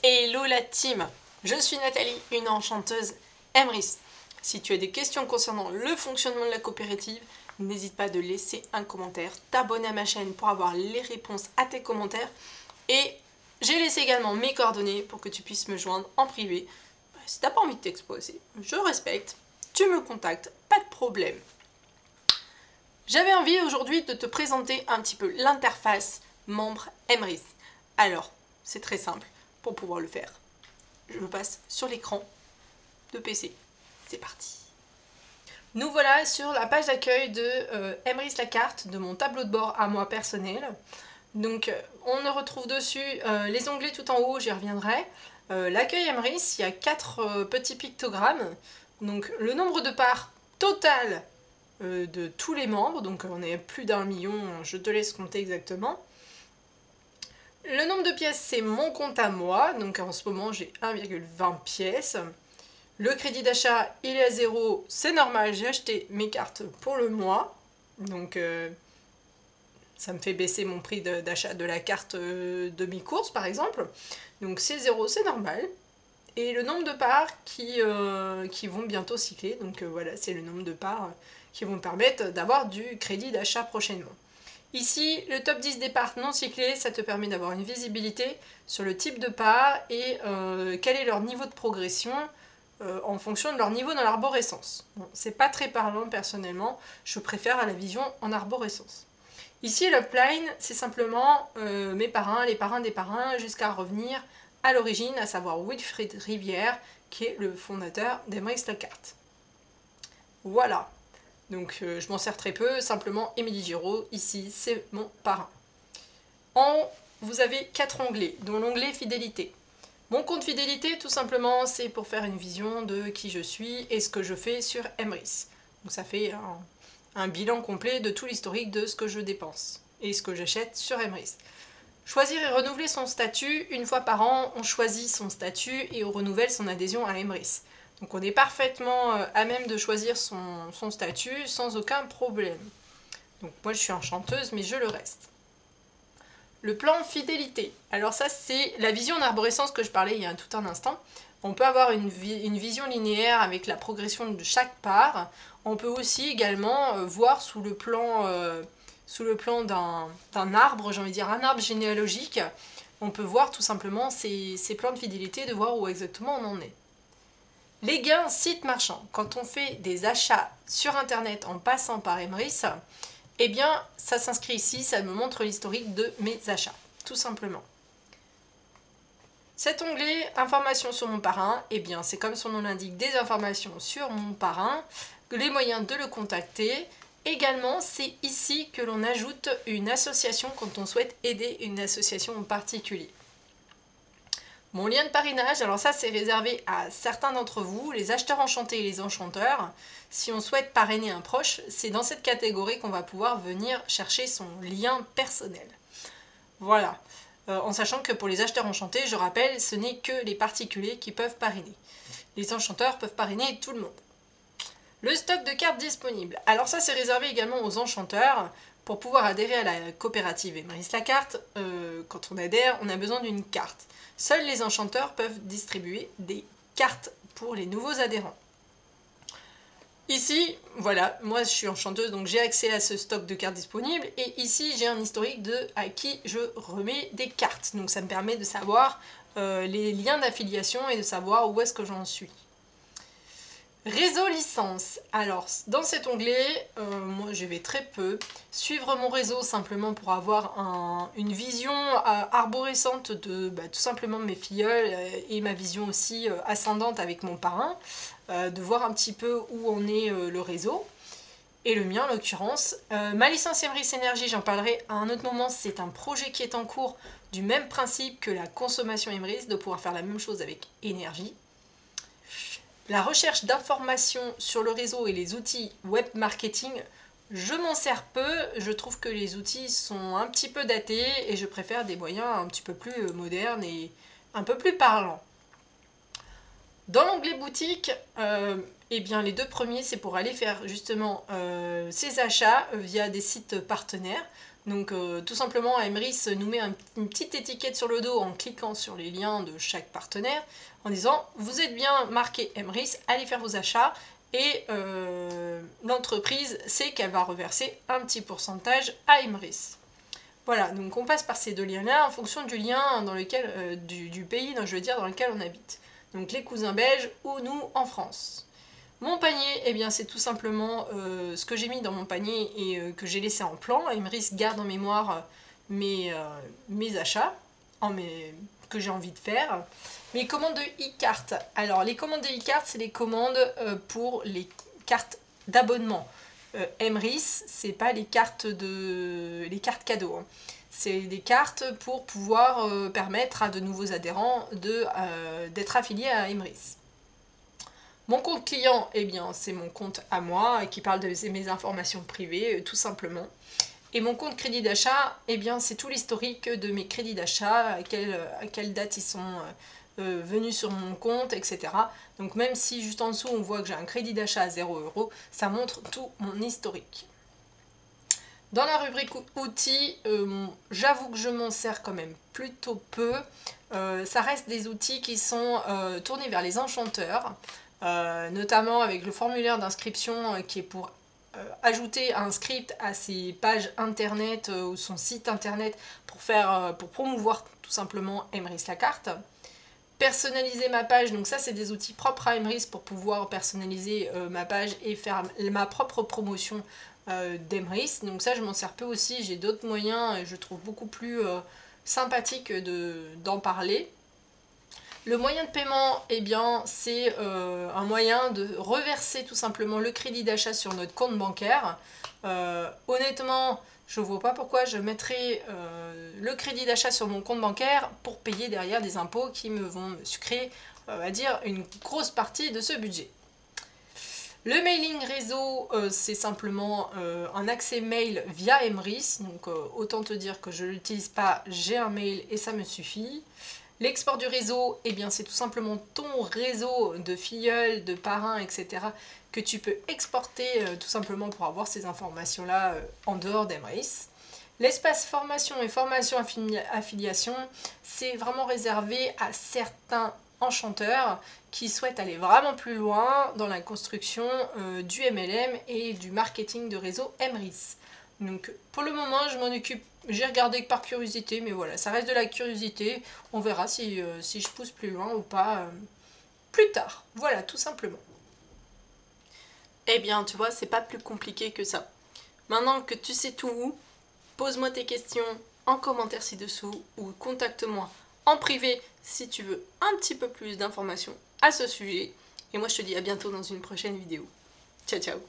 Hello la team, je suis Nathalie, une enchanteuse Emrys. Si tu as des questions concernant le fonctionnement de la coopérative, n'hésite pas de laisser un commentaire, t'abonner à ma chaîne pour avoir les réponses à tes commentaires. Et j'ai laissé également mes coordonnées pour que tu puisses me joindre en privé. Si t'as pas envie de t'exposer, je respecte, tu me contactes, pas de problème. J'avais envie aujourd'hui de te présenter un petit peu l'interface membre Emrys. Alors, c'est très simple. Pour pouvoir le faire, je passe sur l'écran de PC. C'est parti. Nous voilà sur la page d'accueil de Emrys la carte, de mon tableau de bord à moi personnel. Donc on retrouve dessus les onglets tout en haut, j'y reviendrai. L'accueil Emrys, il y a 4 petits pictogrammes. Donc le nombre de parts total de tous les membres, donc on est plus d'1 million, je te laisse compter exactement. Le nombre de pièces, c'est mon compte à moi, donc en ce moment j'ai 1,20 pièces. Le crédit d'achat, il est à 0, c'est normal, j'ai acheté mes cartes pour le mois. Donc ça me fait baisser mon prix d'achat de la carte de mi-course par exemple. Donc c'est 0, c'est normal. Et le nombre de parts qui vont bientôt cycler, donc voilà, c'est le nombre de parts qui vont me permettre d'avoir du crédit d'achat prochainement. Ici, le top 10 des parts non cyclées, ça te permet d'avoir une visibilité sur le type de part et quel est leur niveau de progression en fonction de leur niveau dans l'arborescence. Bon, c'est pas très parlant personnellement, je préfère à la vision en arborescence. Ici, l'upline, c'est simplement mes parrains, les parrains des parrains, jusqu'à revenir à l'origine, à savoir Wilfried Rivière, qui est le fondateur d'Emrys la carte. Voilà. Donc je m'en sers très peu, simplement Émilie Giraud, ici c'est mon parrain. En haut, vous avez 4 onglets, dont l'onglet fidélité. Mon compte fidélité, tout simplement, c'est pour faire une vision de qui je suis et ce que je fais sur Emrys. Donc ça fait un bilan complet de tout l'historique de ce que je dépense et ce que j'achète sur Emrys. Choisir et renouveler son statut, une fois par an, on choisit son statut et on renouvelle son adhésion à Emrys. Donc on est parfaitement à même de choisir son statut sans aucun problème. Donc moi je suis enchanteuse mais je le reste. Le plan fidélité. Alors ça c'est la vision en arborescence que je parlais il y a tout un instant. On peut avoir une vision linéaire avec la progression de chaque part. On peut aussi également voir sous le plan d'un arbre, j'ai envie de dire un arbre généalogique. On peut voir tout simplement ces plans de fidélité, de voir où exactement on en est. Les gains site marchand, quand on fait des achats sur internet en passant par Emrys, eh bien ça s'inscrit ici, ça me montre l'historique de mes achats, tout simplement. Cet onglet informations sur mon parrain, eh bien c'est comme son nom l'indique, des informations sur mon parrain, les moyens de le contacter. Également, c'est ici que l'on ajoute une association quand on souhaite aider une association en particulier. Mon lien de parrainage, alors ça c'est réservé à certains d'entre vous, les acheteurs enchantés et les enchanteurs. Si on souhaite parrainer un proche, c'est dans cette catégorie qu'on va pouvoir venir chercher son lien personnel. Voilà, en sachant que pour les acheteurs enchantés, je rappelle, ce n'est que les particuliers qui peuvent parrainer. Les enchanteurs peuvent parrainer tout le monde. Le stock de cartes disponibles, alors ça c'est réservé également aux enchanteurs. Pour pouvoir adhérer à la coopérative Emrys la carte, quand on adhère, on a besoin d'une carte. Seuls les enchanteurs peuvent distribuer des cartes pour les nouveaux adhérents. Ici, voilà, moi je suis enchanteuse, donc j'ai accès à ce stock de cartes disponibles. Et ici, j'ai un historique de à qui je remets des cartes. Donc ça me permet de savoir les liens d'affiliation et de savoir où est-ce que j'en suis. Réseau licence. Alors, dans cet onglet, moi je vais très peu suivre mon réseau simplement pour avoir une vision arborescente de tout simplement mes filleuls et ma vision aussi ascendante avec mon parrain, de voir un petit peu où en est le réseau. Et le mien en l'occurrence. Ma licence Emrys Énergie, j'en parlerai à un autre moment, c'est un projet qui est en cours du même principe que la consommation Emrys, de pouvoir faire la même chose avec énergie. La recherche d'informations sur le réseau et les outils web marketing, je m'en sers peu, je trouve que les outils sont un petit peu datés et je préfère des moyens un petit peu plus modernes et un peu plus parlants. Dans l'onglet boutique, eh bien les 2 premiers c'est pour aller faire justement ces achats via des sites partenaires. Donc tout simplement, Emrys nous met une petite étiquette sur le dos en cliquant sur les liens de chaque partenaire, en disant « Vous êtes bien marqué Emrys, allez faire vos achats ». Et l'entreprise sait qu'elle va reverser un petit pourcentage à Emrys. Voilà, donc on passe par ces deux liens-là en fonction du lien dans lequel, du pays, dans lequel on habite. Donc les cousins belges ou nous en France. Mon panier, eh bien c'est tout simplement ce que j'ai mis dans mon panier et que j'ai laissé en plan. Emrys garde en mémoire mes achats que j'ai envie de faire. Mes commandes de e-carte. Alors les commandes de e-carte, c'est les commandes pour les cartes d'abonnement. Emrys, c'est pas les cartes cadeaux. Hein. C'est des cartes pour pouvoir permettre à de nouveaux adhérents d'être affiliés à Emrys. Mon compte client, eh bien, c'est mon compte à moi qui parle de mes informations privées, tout simplement. Et mon compte crédit d'achat, eh bien, c'est tout l'historique de mes crédits d'achat, à quelle date ils sont venus sur mon compte, etc. Donc même si juste en dessous on voit que j'ai un crédit d'achat à 0 €, ça montre tout mon historique. Dans la rubrique outils, j'avoue que je m'en sers quand même plutôt peu. Ça reste des outils qui sont tournés vers les enchanteurs, notamment avec le formulaire d'inscription qui est pour ajouter un script à ses pages internet ou son site internet pour promouvoir tout simplement Emrys la carte. Personnaliser ma page, donc ça c'est des outils propres à Emrys pour pouvoir personnaliser ma page et faire ma propre promotion d'Emrys. Donc ça je m'en sers peu aussi, j'ai d'autres moyens et je trouve beaucoup plus sympathique d'en parler. Le moyen de paiement, eh bien c'est un moyen de reverser tout simplement le crédit d'achat sur notre compte bancaire. Honnêtement, je ne vois pas pourquoi je mettrais le crédit d'achat sur mon compte bancaire pour payer derrière des impôts qui me vont me sucrer, on va dire, une grosse partie de ce budget. Le mailing réseau, c'est simplement un accès mail via Emrys, donc autant te dire que je ne l'utilise pas, j'ai un mail et ça me suffit. L'export du réseau, eh bien c'est tout simplement ton réseau de filleuls, de parrains, etc. que tu peux exporter tout simplement pour avoir ces informations-là en dehors d'Emrys. L'espace formation et formation affiliation, c'est vraiment réservé à certains enchanteurs qui souhaitent aller vraiment plus loin dans la construction du MLM et du marketing de réseau Emrys. Donc pour le moment je m'en occupe, j'ai regardé que par curiosité, mais voilà, ça reste de la curiosité, on verra si je pousse plus loin ou pas plus tard, voilà tout simplement. Eh bien tu vois, c'est pas plus compliqué que ça. Maintenant que tu sais tout, pose-moi tes questions en commentaire ci-dessous ou contacte-moi en privé si tu veux un petit peu plus d'informations à ce sujet. Et moi je te dis à bientôt dans une prochaine vidéo. Ciao ciao.